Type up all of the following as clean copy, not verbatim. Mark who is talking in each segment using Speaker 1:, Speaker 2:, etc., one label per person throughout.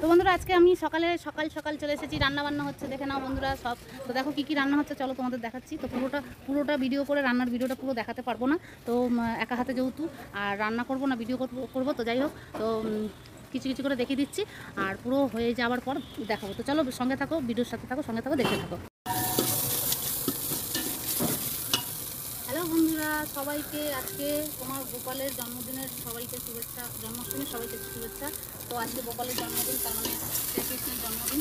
Speaker 1: তো বন্ধুরা আজকে আমি সকাল সকাল চলে এসেছি, রান্না বান্না হচ্ছে, দেখে নাও বন্ধুরা সব। তো দেখো কি রান্না হচ্ছে, চলো তোমাদের দেখাচ্ছি। তো পুরোটা ভিডিও করে রান্নার ভিডিওটা পুরো দেখাতে পারবো না, তো একা হাতে যেহেতু আর রান্না করবো না, ভিডিও করবো, তো যাই হোক, তো কিছু কিছু করে দেখিয়ে দিচ্ছি আর পুরো হয়ে যাওয়ার পর দেখাবো। তো চলো সঙ্গে থাকো, ভিডিওর সাথে থাকো, সঙ্গে থাকো, দেখতে থাকো। হ্যালো বন্ধুরা, সবাইকে আজকে তোমার গোপালের জন্মদিনের সবাইকে শুভেচ্ছা, জন্মাষ্টমীর সবাইকে শুভেচ্ছা। তো আজকে গোপালের জন্মদিন, তার মানে শ্রীকৃষ্ণের জন্মদিন।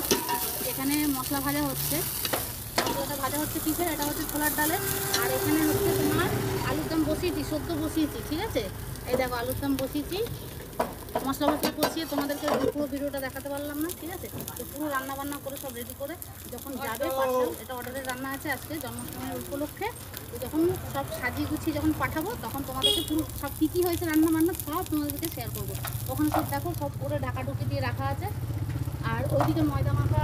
Speaker 1: এখানে মশলা ভাজা হচ্ছে, মশলাটা ভাজা হচ্ছে কিসের, এটা হচ্ছে ছোলার ডালের। আর এখানে হচ্ছে তোমার আলুর দম বসিয়েছি, সদ্য বসিয়েছি, ঠিক আছে। এই দেখো আলুর দম বসিয়েছি, মশলা কষিয়ে তোমাদেরকে পুরো ভিডিওটা দেখাতে পারলাম না, ঠিক আছে। তো পুরো রান্না বান্না করে সব রেডি করে যখন যাবে পার্সেল, এটা অর্ডারের রান্না আছে আজকে জন্মাষ্টমীর উপলক্ষে। তো যখন সব সাজিয়ে গুছিয়ে যখন পাঠাবো, তখন তোমাদেরকে পুরো সব কী হয়েছে রান্না বান্না সব তোমাদেরকে শেয়ার করবো। ওখানে সব দেখো, সব করে ঢাকা ঢুকি দিয়ে রাখা আছে। আর ওইদিকে ময়দা মাখা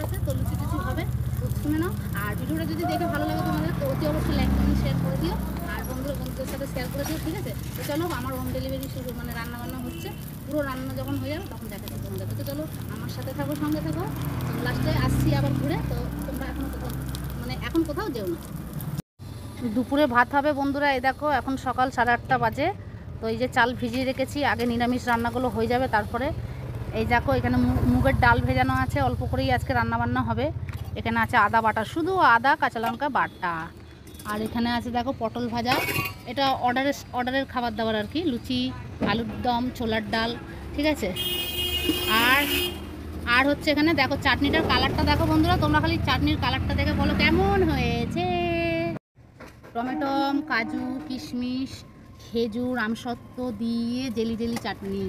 Speaker 1: আছে, তো লুচি টুচি হবে, তো শুনে নাও। আর ভিডিওটা যদি দেখে ভালো লাগে তোমাদের, তো অতি অবশ্যই লাইক কমেন্ট শেয়ার করে দিও, আর বন্ধুদের সাথে শেয়ার করে দিও, ঠিক আছে। তো চলো, আমার হোম ডেলিভারি শুরু, মানে রান্না বান্না হচ্ছে, পুরো রান্না যখন হয়ে যাবে তখন দেখাচ্ছি তোমাদেরকে। তো চলো আমার সাথে থাকো, সঙ্গে থাকো, লাস্টে আসছি আবার ঘুরে। তো তোমরা এখন কোথাও যেও না। দুপুরে ভাত হবে বন্ধুরা, এই দেখো এখন সকাল 8:30 বাজে। তো এই যে চাল ভিজিয়ে রেখেছি, আগে নিরামিষ রান্নাগুলো হয়ে যাবে, তারপরে এই দেখো এখানে মুগের ডাল ভেজানো আছে, অল্প করেই আজকে রান্নাবান্না হবে। এখানে আছে আদা বাটা, শুধু আদা কাঁচা লঙ্কা বাটা। আর এখানে আছে দেখো পটল ভাজা, এটা অর্ডারের খাবার দাবার আর কি, লুচি, আলুর দম, ছোলার ডাল, ঠিক আছে। আর হচ্ছে এখানে দেখো চাটনিটার কালারটা দেখো বন্ধুরা, তোমরা খালি চাটনির কালারটা দেখে বলো কেমন হয়েছে। টমেটো, কাজু, কিশমিশ, খেজুর, আমসত্ত্ব দিয়ে জেলি জেলি চাটনি।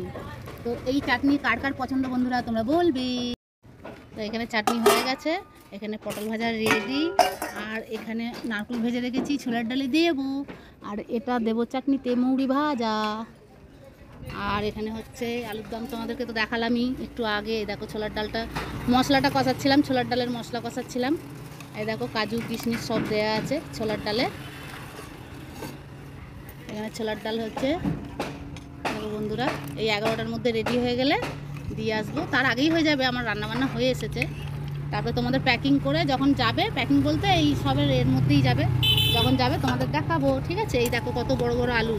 Speaker 1: তো এই চাটনি কার কার পছন্দ বন্ধুরা তোমরা বলবে। তো এখানে চাটনি হয়ে গেছে, এখানে পটল ভাজা রেডি, আর এখানে নারকেল ভেজে রেখেছি, ছোলার ডালে দেবো। আর এটা দেবো চাটনিতে মৌরি ভাজা। আর এখানে হচ্ছে আলুর দম, তোমাদেরকে তো দেখালামই একটু আগে। দেখো ছোলার ডালটা, মশলাটা কষাচ্ছিলাম, ছোলার ডালের মশলা কষাচ্ছিলাম। এই দেখো কাজু কিশমিশ সব দেওয়া আছে ছোলার ডালে। এখানে ছোলার ডাল হচ্ছে, দেখো বন্ধুরা এই 11টার মধ্যে রেডি হয়ে গেলে দিয়ে আসবো, তার আগেই হয়ে যাবে, আমার রান্নাবান্না হয়ে এসেছে। তারপরে তোমাদের প্যাকিং করে যখন যাবে, প্যাকিং বলতে এই সবের এর মধ্যেই যাবে, যখন যাবে তোমাদের দেখাবো, ঠিক আছে। এই দেখো কত বড় বড় আলু,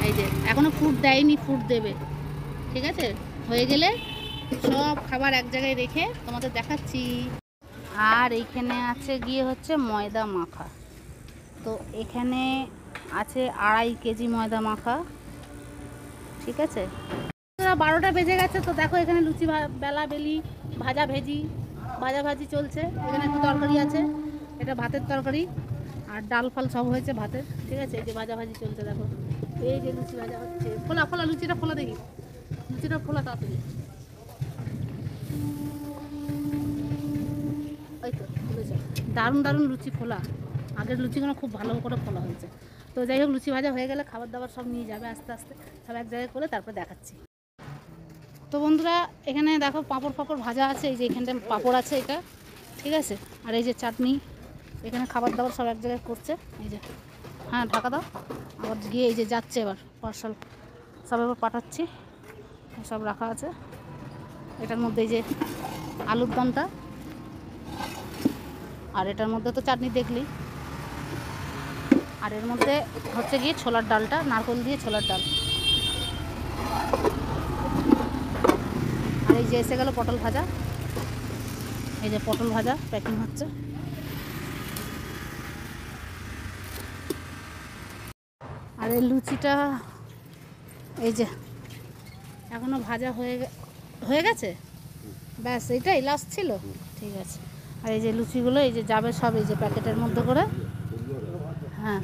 Speaker 1: এই যে এখনও ফুড দেয়নি, ফুড দেবে, ঠিক আছে। হয়ে গেলে সব খাবার এক জায়গায় রেখে তোমাদের দেখাচ্ছি। আর এইখানে আছে গিয়ে হচ্ছে ময়দা মাখা, তো এখানে আছে 2.5 কেজি ময়দা মাখা, ঠিক আছে। 12টা বেজে গেছে, তো দেখো এখানে লুচি বেলি ভাজাভাজি চলছে। এখানে একটু তরকারি আছে, এটা ভাতের তরকারি, আর ডাল ফাল সব হয়েছে ভাতের, ঠিক আছে। এই যে ভাজাভাজি চলছে, দেখো এই যে লুচি ভাজা হচ্ছে। ফোলা লুচিটা ফোলা, দেখি লুচিটা ফোলা তাড়াতাড়ি, ওই তো ফুলেছে, দারুণ লুচি ফোলা। আগের লুচিগুলো খুব ভালো করে ফোলা হয়েছে। তো যাই হোক, লুচি ভাজা হয়ে গেলে খাবার দাবার সব নিয়ে যাবে আস্তে আস্তে, সব এক জায়গায় করে তারপর দেখাচ্ছি। তো বন্ধুরা এখানে দেখো পাঁপড় ভাজা আছে, এই যে এখানটা পাঁপড় আছে এটা, ঠিক আছে। আর এই যে চাটনি, এখানে খাবার দাবার সব এক জায়গায় করছে, এই যে। হ্যাঁ ঢাকা দাও, আবার গিয়ে এই যে যাচ্ছে, এবার পার্সেল সব এবার পাঠাচ্ছি, সব রাখা আছে এটার মধ্যে। এই যে আলুর দমটা, আর এটার মধ্যে তো চাটনি দেখলি, আর এর মধ্যে হচ্ছে গিয়ে ছোলার ডালটা, নারকেল দিয়ে ছোলার ডাল। আর এই যে এসে গেল পটল ভাজা, এই যে পটল ভাজা প্যাকিং হচ্ছে। আর এই লুচিটা এই যে এখনো ভাজা হয়ে গেছে, ব্যাস এইটাই লাস্ট ছিল, ঠিক আছে। আর এই যে লুচিগুলো এই যে যাবে সব এই যে প্যাকেটের মধ্যে করে, হ্যাঁ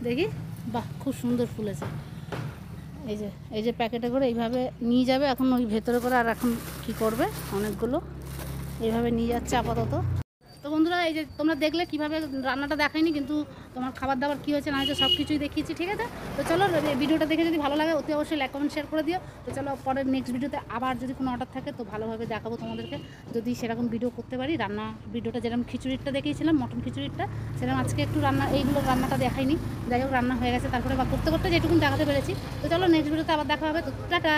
Speaker 1: দেখি, বাহ খুব সুন্দর ফুলেছে। এই যে প্যাকেটে করে এইভাবে নিয়ে যাবে, এখন ওই ভেতরে করে। আর এখন কি করবে, অনেকগুলো এইভাবে নিয়ে যাচ্ছে আপাতত। তো বন্ধুরা এই যে তোমরা দেখলে কীভাবে রান্নাটা দেখাইনি, কিন্তু তোমার খাবার দাবার কী হয়েছে না হয়েছে সব কিছুই দেখিয়েছি, ঠিক আছে? তো চলো ভিডিওটা দেখে যদি ভালো লাগে অতি অবশ্যই লাইক কমেন্ট শেয়ার করে দিও। তো চলো পরের নেক্সট ভিডিওতে আবার যদি কোনো অর্ডার থাকে তো ভালোভাবে দেখাবো তোমাদেরকে, যদি সেরকম ভিডিও করতে পারি। রান্না ভিডিওটা যেরকম খিচুড়িটা দেখিয়েছিলাম, মটন খিচুড়িটা, সেরকম আজকে একটু রান্না, এইগুলো রান্নাটা দেখাইনি। যাই হোক রান্না হয়ে গেছে, তারপরে বা করতে করতে যেটুকুন দেখাতে পেরেছি। তো চলো নেক্সট ভিডিওতে আবার দেখা হবে। তো টাটা।